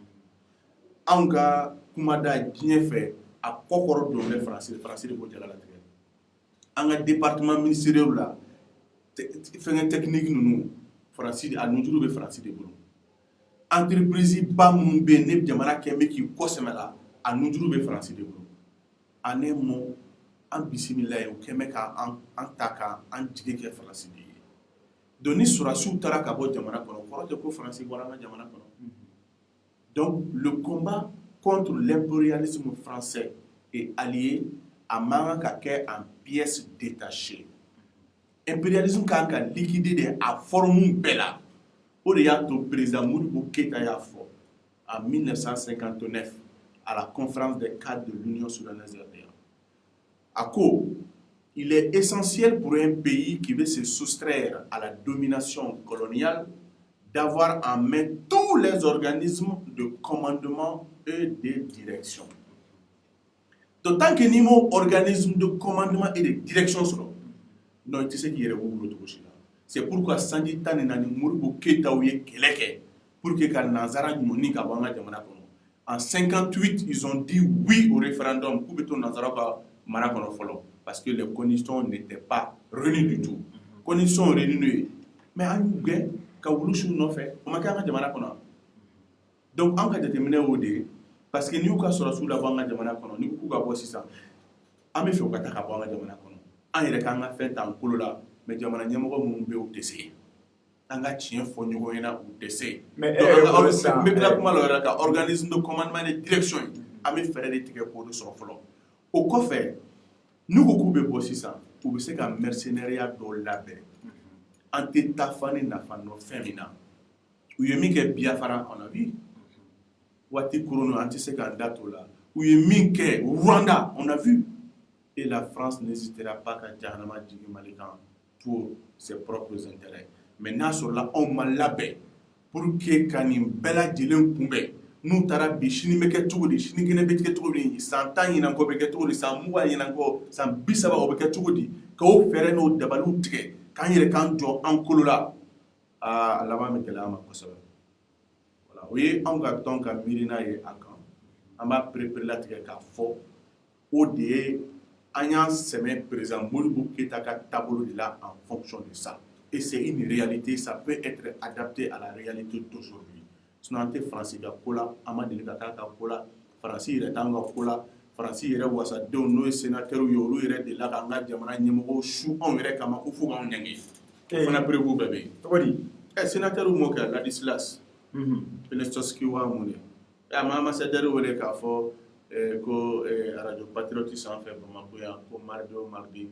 [SPEAKER 2] anw ka kumada diɲɛ fɛ a kɔkɔrɔ don bɛ Faransi de b'o dala latigɛ an ka département ministériel la fɛngɛ technique ninnu Faransi a nujuru bɛ Faransi de bolo entreprise ba minnu bɛ yen ne jamana kɛ bɛ k'i kɔsɛmɛ la a nujuru bɛ Faransi de bolo en un mot an bisimila ye o kɛ bɛ ka an ta ka an jigi kɛ Faransi de ye donc ni sɔrɔsiw taara ka bɔ jamana kɔnɔ kɔrɔ tɛ ko Faransi bɔra an ka jamana kɔnɔ donc le combat contre l'impérialisme français et allié a man ka kɛ en pièces détachées. Impérialisme kan ka liquider de a forme bɛɛ la o de y'a to président Modibo Keyita y'a fɔ en 1959 à la conférence des cadres de l'Union soudanaise RDA. A ko il est essentiel pour un pays qui veut se soustraire à la domination coloniale d'avoir en main tous les organismes de commandement et de direction. D'autant que ni mo organisme de commandement et de direction sɔrɔ non, tu sais qu'il y a c'est pourquoi Sanji Tane Nani Modibo Keyita ou ye kɛlɛ kɛ pour que ka Nazara ɲɔni ka bɔ an ka jamana kɔnɔ. En 58, ils ont dit oui au référendum k'u bɛ to Nazara ka mara kɔnɔ fɔlɔ parce que les conditions n'étaient pas réunies du tout. Conditions réunies mais an y'u gɛn ka wulu su nɔfɛ o ma kɛ an ka jamana kɔnɔ. Donc an ka jateminɛ o de ye parce que n'i y'u ka sɔrɔsiw labɔ an ka jamana kɔnɔ ni k'u ka bɔ sisan an bɛ fɛ u ka taa ka bɔ an ka jamana kɔnɔ. An yɛrɛ k'an ka fɛn t'an kolo la mais jamana ɲɛmɔgɔ minnu bɛ yen u tɛ se an ka tiɲɛ fɔ ɲɔgɔn ɲɛna u tɛ se mais n bɛ tila kuma la yɛrɛ ka organisme de commandement de direction an bɛ fɛɛrɛ de tigɛ k'o de sɔrɔ fɔlɔ o kɔfɛ n'u ko k'u bɛ bɔ sisan u bɛ se ka mercenariat dɔw labɛn an tɛ taa fa ni nafa nɔ fɛn min na u ye min kɛ Biafra on a vu waati koron an tɛ se k'an da t'o la u ye min kɛ Rwanda on a vu. Et la France n'hésitera pas à Djahanama Djigi Malikan pour ses propres intérêts. Maintenant, sur là, on m'a labé pour que Kanim Bella Djilin Pumbe, nous tarabi, Shinimeketouri, Shinikinebeketouri, Santan Yinankobeketouri, Samoua Yinanko, San Bissaba Obeketouri, Kao Fereno Dabalou Tige, Kanye Kanjo, Ankolola, à la Mekelama Kosovo. Voilà, oui, on va donc à Mirina et Akan. On va préparer la Tige Kafo, ODE. An y'an sɛmɛ président Modibo Keyita ka tableau de la en fonction de ça. Et c'est une réalité, ça peut être adapté à la réalité d'aujourd'hui. Sinon, an tɛ Faransi ka ko la, an ma deli ka k'a ka ko la, Faransi yɛrɛ t'an ka ko la, Faransi yɛrɛ wasadenw n'o ye sénateur ye olu yɛrɛ de la k'an ka jamana ɲɛmɔgɔw su anw yɛrɛ kama ko fo k'anw ɲangi. O fana prévu bɛɛ bɛ yen. Tɔgɔ di? Sénateur m'o kɛ Ladislas. Penestoski wa mun de? A ma ambassadeur wele k'a fɔ ko radio patriote sanfɛ Bamako yan ko mardi o mardi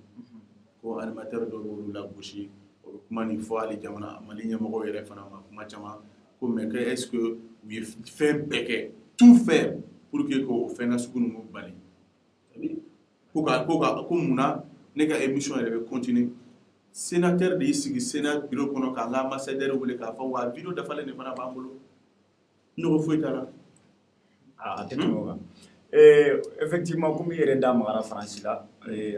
[SPEAKER 2] ko animateur dɔ b'olu lagosi o bɛ kuma nin fɔ hali jamana Mali ɲɛmɔgɔw yɛrɛ fana ma kuma caman ko mais que est-ce que u ye fɛn bɛɛ kɛ tout faire pour que k'o fɛn nasugu ninnu bali ko munna ne ka émission yɛrɛ bɛ continuer sénateur de y'i sigi Sénat bureau kɔnɔ k'an ka ambassadeur wele k'a fɔ wa vidéo dafalen de fana b'an bolo ne ko foyi t'a la.
[SPEAKER 1] A tɛ tɛmɛ o kan. Effectivement comme i yɛrɛ da magara faransi la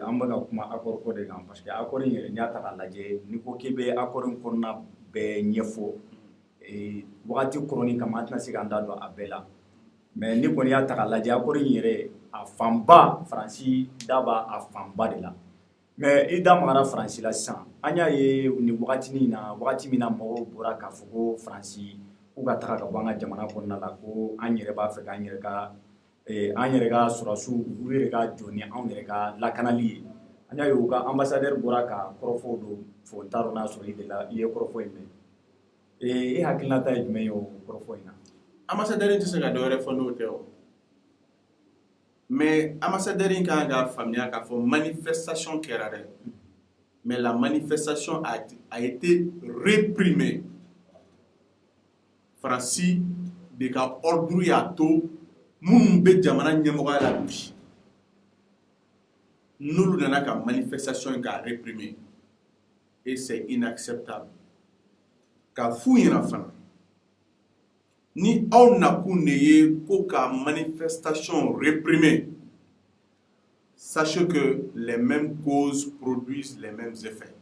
[SPEAKER 1] an bɛ ka kuma accord ko de kan parce que accord in yɛrɛ n'i y'a ta k'a lajɛ n'i ko k'i bɛ accord in kɔnɔna bɛɛ ɲɛfɔ wagati kɔrɔnin kama an tɛna se k'an da don a bɛɛ la mais ni kɔni y'a ta k'a lajɛ accord in yɛrɛ a fanba faransi da b'a a fanba de la mais i da magara faransi la sisan an y'a ye nin wagati min na mɔgɔw bɔra k'a fɔ ko faransi k'u ka taga ka bɔ an ka jamana kɔnɔna la ko an yɛrɛ b'a fɛ k'an yɛrɛ ka sɔrɔdasiw u yɛrɛ ka jɔ ni anw yɛrɛ ka lakanali ye an y'a ye u ka ambassadeur bɔra ka kɔrɔfɔw don fɔ n t'a dɔn n'a sɔrɔ i ye kɔrɔfɔ in mɛn e hakilinata ye jumɛn ye o kɔrɔfɔ in na
[SPEAKER 2] ambassadeur tɛ se ka dɔ wɛrɛ fɔ n'o tɛ o mais ambassadeur in kan ka faamuya k'a fɔ manifestation kɛra dɛ mais la manifestation a été réprimée Faransi de ka ordre y'a to minnu bɛ jamana ɲɛmɔgɔya la bi n'olu nana ka manifestation in k'a réprimer et c'est inacceptable k'a f'u ɲɛna fana ni aw nakun de ye ko ka manifestation réprimer sachez que les mêmes causes produisent les mêmes effets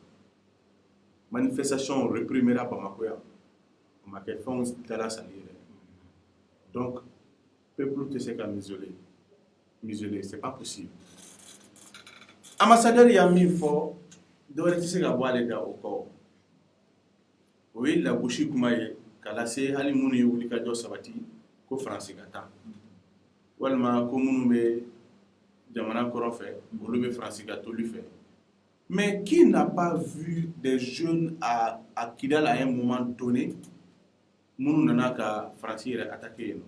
[SPEAKER 2] manifestation réprimera Bamako yan o ma kɛ fɛnw dala sali yɛrɛ donc peuple tɛ se ka m'isoler c'est pas possible ambassadeur y'a min fɔ dɔwɛrɛ tɛ se ka bɔ ale da o kɔ o ye lagosi kuma ye k'a lase hali minnu ye wulikajɔ sabati ko faransi ka taa walima ko minnu bɛ jamana kɔrɔ fɛ olu bɛ faransi ka toli fɛ mais qui n'a pas vu des jeunes à Kidal à un moment donné minnu nana ka faransi yɛrɛ attaquer yen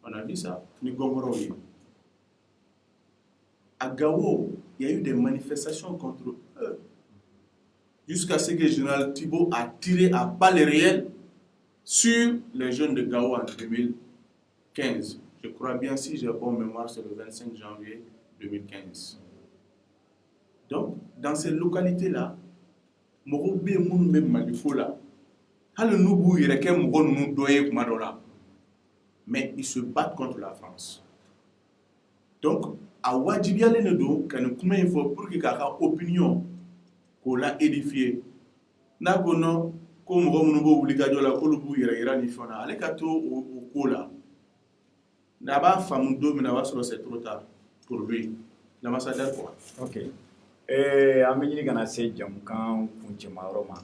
[SPEAKER 2] on a vu ça ni gɔngɔrɔw ye à Gao il y a eu des manifestations contre eux jusqu'à ce que le général Thibault a tiré à balles réelles sur les jeunes de Gao en 2015. Je crois bien, si j'ai bonne mémoire, c'est le 25 janvier 2015. Donc, dans ces localités-là, mais ils se battent contre la France. Donc, à Wadjibiale Nedo, quand nous faut pour qu'il y ait une opinion qu'on l'a édifiée. N'a pas non, comme nous avons dit que nous avons dit que nous avons Naba Famundo Minawasro, c'est trop tard pour lui. L'ambassadeur quoi.
[SPEAKER 1] Ok. An bɛ ɲini kana se jamukan kuncɛmayɔrɔ ma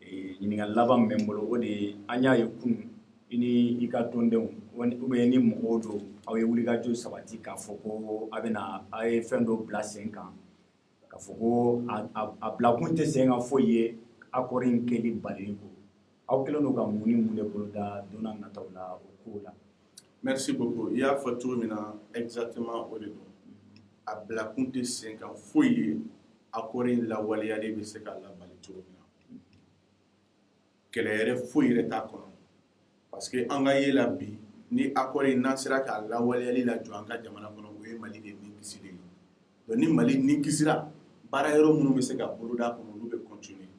[SPEAKER 1] ɲininkali laban min bɛ n bolo o de ye an y'a ye kunun i ni i ka tɔndenw ubiyɛn ni mɔgɔw don aw ye wulikajɔ sabati k'a fɔ ko a ye fɛn dɔ bila sen kan k'a fɔ ko a bilakun tɛ sen kan foyi ye accord in kɛli balili ko aw kɛlen don ka mun ni mun de boloda don n'a nataw la o ko la.
[SPEAKER 2] Merci beaucoup. Il y a fait tout exactement au dedans. A bilakun tɛ sen kan foyi ye accord in lawaleyali bɛ se ka labali cogo min na kɛlɛ yɛrɛ foyi yɛrɛ t'a kɔnɔ parce que an ka ye la bi ni accord in n'an sera k'a lawaleyali la jɔ an ka jamana kɔnɔ o ye Mali de ni kisi de ye donc ni Mali ni kisira baara yɔrɔ minnu bɛ se ka boloda kɔnɔ olu bɛ continuer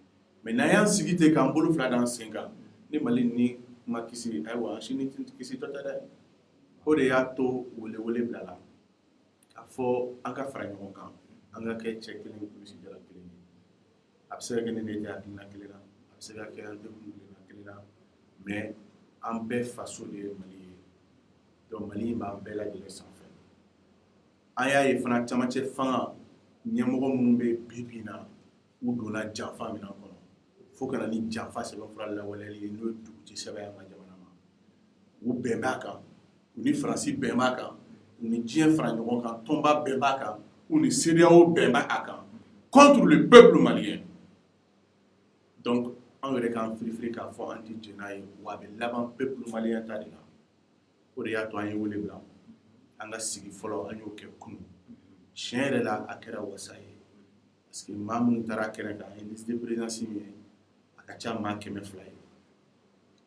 [SPEAKER 2] mais n'an y'an sigi ten k'an bolo fila d'an sen kan ni Mali ni ma kisi ayiwa sini kisi tɔ tɛ dɛ o de y'a to welewele bila la a fɔ an ka fara ɲɔgɔn kan an ka kɛ cɛ kelen kulusi jala kelen ye a bɛ se ka kɛ ne de tɛ hakilina kelen na a bɛ se ka kɛ an tɛ kungilenna kelen na mais an bɛɛ faso de ye Mali ye donc Mali in b'an bɛɛ lajɛlen sanfɛ an y'a ye fana camancɛ fanga ɲɛmɔgɔ minnu bɛ bi bi in na u donna janfa min kɔnɔ fo ka na ni janfa sɛbɛnfura lawaleyali ye n'o ye duguci sɛbɛn an ka jamana ma u bɛn b'a kan u ni Faransi bɛn b'a kan u ni diɲɛ fara ɲɔgɔn kan tɔnba bɛn b'a kan u ni CEDEAO bɛn b'a kan contre le peuple malien donc an yɛrɛ k'an firifiri k'a fɔ an tɛ jɛn n'a ye wa a bɛ laban peuple malien ta de la o de y'a to an ye wele bila an ka sigi fɔlɔ an y'o kɛ kunun tiɲɛ yɛrɛ la a kɛra wasa ye parce que maa minnu taara kɛnɛ kan an ye liste de présidence min ye a ka ca maa 200 ye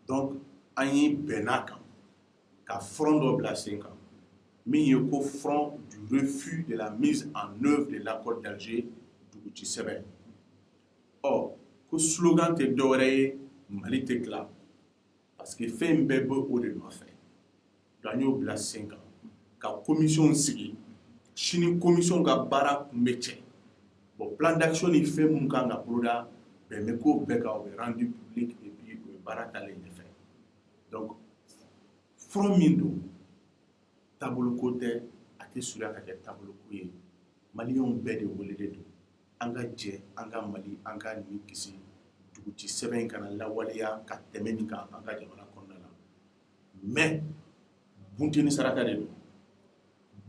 [SPEAKER 2] donc an ye bɛn n'a kan ka front dɔ bila sen kan min ye ko front du refus de la mise en œuvre de l'accord d'Alger duguci sɛbɛn ko slogan tɛ dɔwɛrɛ ye Mali tɛ tila parce que fɛn bɛɛ bɛ o de nɔfɛ donc an y'o bila sen kan ka commission sigi sini commission ka baara kun bɛ cɛ bon plan d'action ni fɛn mun kan ka boloda bɛn ko bɛɛ ka o bɛ rendu public et puis o ye baara talen ɲɛfɛ donc front min don taabolo ko tɛ a tɛ surunya ka kɛ taabolo ko ye maliyɛnw bɛɛ de welelen don an ka jɛ an ka mali an ka nin kisi duguci sɛbɛn in kana lawaleya ka tɛmɛ nin kan an ka jamana kɔnɔna la mais bunteni saraka de don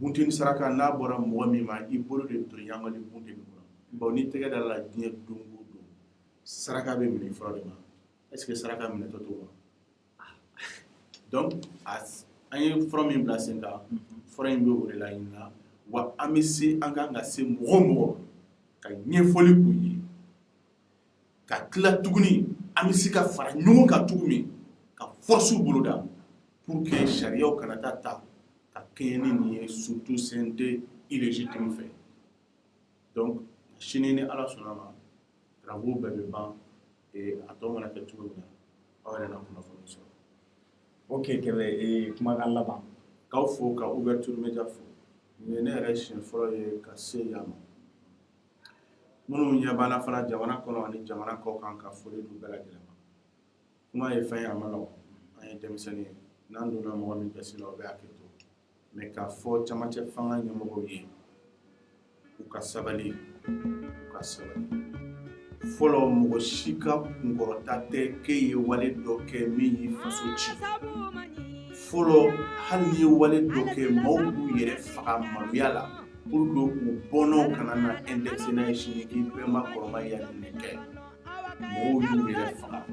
[SPEAKER 2] bunteni saraka n'a bɔra mɔgɔ min ma i bolo de don yangali bunteni kɔnɔ bon ni tɛgɛ da la diɲɛ don o don saraka bɛ minɛ fɔlɔ de ma est ce que saraka minɛtɔ t'o ma donc an ye fɔlɔ min bila sen kan fɔlɔ in bɛ o de la ɲin na wa an bɛ se an kan ka se mɔgɔ o mɔgɔ ka ɲɛfɔli k'u ye ka tila tuguni an bɛ se ka fara ɲɔgɔn kan cogo min ka force boloda pour que sariyaw kana ta ka kɛɲɛ ni nin ye surtout CNT illégitime fɛ donc sini ni ala sɔnna ma travaux bɛɛ bɛ ban a tɔ mana kɛ cogo min na aw yɛrɛ na kunnafoni sɔrɔ.
[SPEAKER 1] ok Kɛbɛ kumakan laban.
[SPEAKER 2] K'aw fo ka ouverture média fo nin ye ne yɛrɛ siɲɛ fɔlɔ ye ka se yan ma minnu ɲɛ banna fana jamana kɔnɔ ani jamana kɔ kan ka foli d'u bɛɛ lajɛlen ma kuma ye fɛn ye a ma nɔgɔn an ye denmisɛnnin ye n'an donna mɔgɔ min gasi la o bɛ hakili to mais k'a fɔ camancɛ fanga ɲɛmɔgɔw ye u ka sabali fɔlɔ mɔgɔ si ka kunkɔrɔta tɛ k'e ye wale dɔ kɛ min y'i faso ci fɔlɔ hali n'i ye wale dɔ kɛ maaw b'u yɛrɛ faga maloya la pour que u bɔnnaw kana na indexer n'a ye sini k'i bɛnba kɔrɔma ya nin kɛ mɔgɔw y'u yɛrɛ faga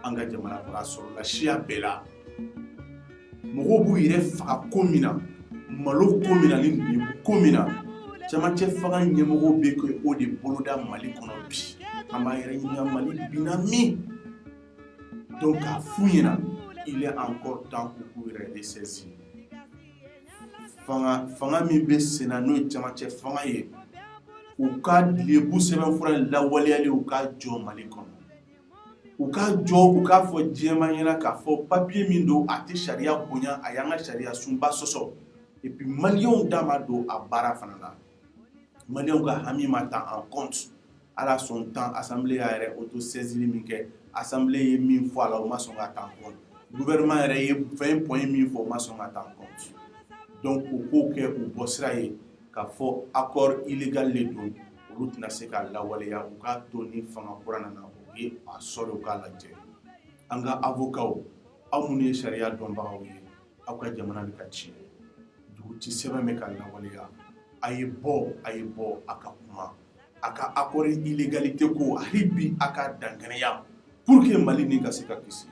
[SPEAKER 2] an ka jamana kɔnɔ a sɔrɔla siya bɛɛ la mɔgɔw b'u yɛrɛ faga ko min na malo ko min na ni nin ko min na camancɛ fanga ɲɛmɔgɔw bɛ kɛ o de boloda Mali kɔnɔ bi an b'a yɛrɛ ɲininka Mali binna min donc k'a f'u ɲɛna il est encore temps pour k'u yɛrɛ ressaisir fanga min bɛ sen na n'o ye camancɛ fanga ye u ka lebu sɛbɛnfura lawaleyali u ka jɔ Mali kɔnɔ u ka jɔ u k'a fɔ diɲɛma ɲɛna k'a fɔ papier min don a tɛ sariya bonya a y'an ka sariya sunba sɔsɔ et puis maliyɛnw da ma don a baara fana la maliyɛnw ka hami ma ta en compte ala sɔn tan assemblée y'a yɛrɛ auto-saisir min kɛ assemblée ye min fɔ a la o ma sɔn ka ta en compte gouvernement yɛrɛ ye 20 points min fɔ o ma sɔn ka ta en compte donc u k'o kɛ u bɔ sira ye k'a fɔ accord illégal de don olu tɛna se ka lawaleya u k'a to ni fanga kura nana u ye a sɔrɔ u k'a lajɛ an ka avocat aw minnu ye sariya dɔnbagaw ye aw ka jamana bɛ ka ci duguci sɛbɛn bɛ ka lawaleya a ye bɔ a ka kuma a ka accord illégalité ko hali bi a ka dankɛnɛya pour que Mali nin ka se ka kisi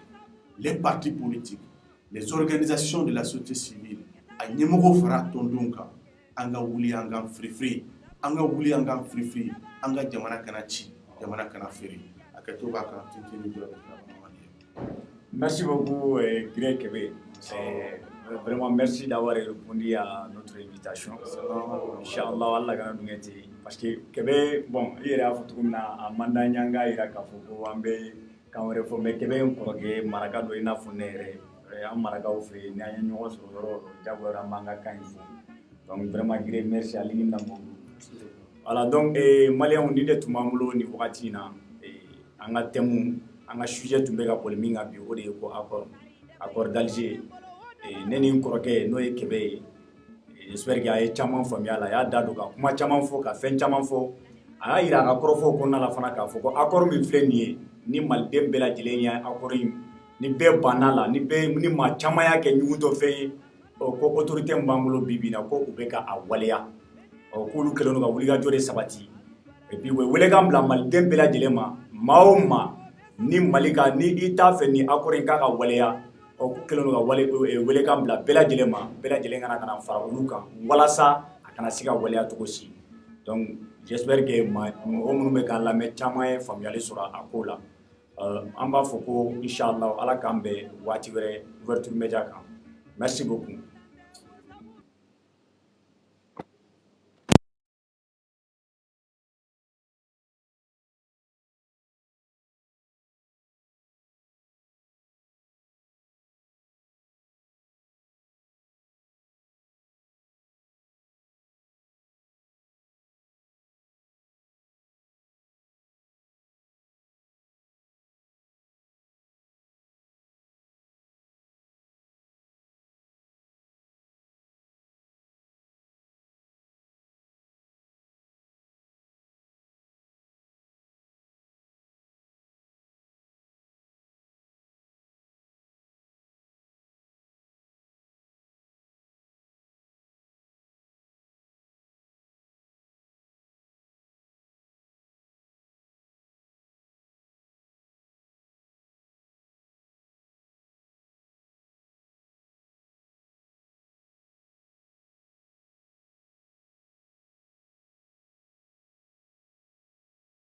[SPEAKER 2] les partis politiques les organisations de la société civile a ɲɛmɔgɔw fara tɔndenw kan an ka wuli an ka firifiri an ka jamana kana ci jamana kana feere a kɛ to b'a kan tintini dɔ de kɛra.
[SPEAKER 1] Merci beaucoup Greg Kɛbɛ. Vraiment merci d'avoir répondu à notre invitation. Inch'Allah Allah kana dungɛ ten parce que Kɛbɛ bon i yɛrɛ y'a fɔ cogo min na a man d'an ye an k'a yira k'a fɔ ko an bɛ kan wɛrɛ fɔ mais Kɛbɛ ye n kɔrɔkɛ maraka dɔ i n'a fɔ ne yɛrɛ an marakaw fɛ yen n'an ye ɲɔgɔn sɔrɔ yɔrɔ o yɔrɔ jagoya an b'an ka kan in fɔ donc vraiment Greg merci ale ni lamɔ voilà donc maliyɛnw ni de tun b'an bolo nin wagati in na an ka thème an ka sujet tun bɛ ka boli min kan bi o de ye ko accord d'Alger ne ni n kɔrɔkɛ n'o ye Kɛbɛ ye j'espère que a ye caman faamuya la a y'a da don ka kuma caman fɔ ka fɛn caman fɔ a y'a yira a ka kɔrɔfɔw kɔnɔna la fana k'a fɔ ko accord min filɛ nin ye ni maliden bɛɛ lajɛlen ye accord in ni bɛɛ banna la ni maa caman y'a kɛ ɲugutɔ fɛn ye ko autorité min b'an bolo bi bi in na ko u bɛ ka a waleya k'olu kɛlen don ka wulikajɔ de sabati et puis u bɛ welekan bila maliden bɛɛ lajɛlen ma maa o maa ni Mali ka ni i t'a fɛ ni accord in k'a ka waleya k'u kɛlen don ka welekan bila bɛɛ lajɛlen ma bɛɛ lajɛlen kana fara olu kan walasa a kana se ka waleya cogo si donc j'espère que mɔgɔ minnu bɛ k'a lamɛn caman ye faamuyali sɔrɔ a ko la an b'a fɔ ko inchallah ala k'an bɛn waati wɛrɛ ouverture média kan merci beaucoup.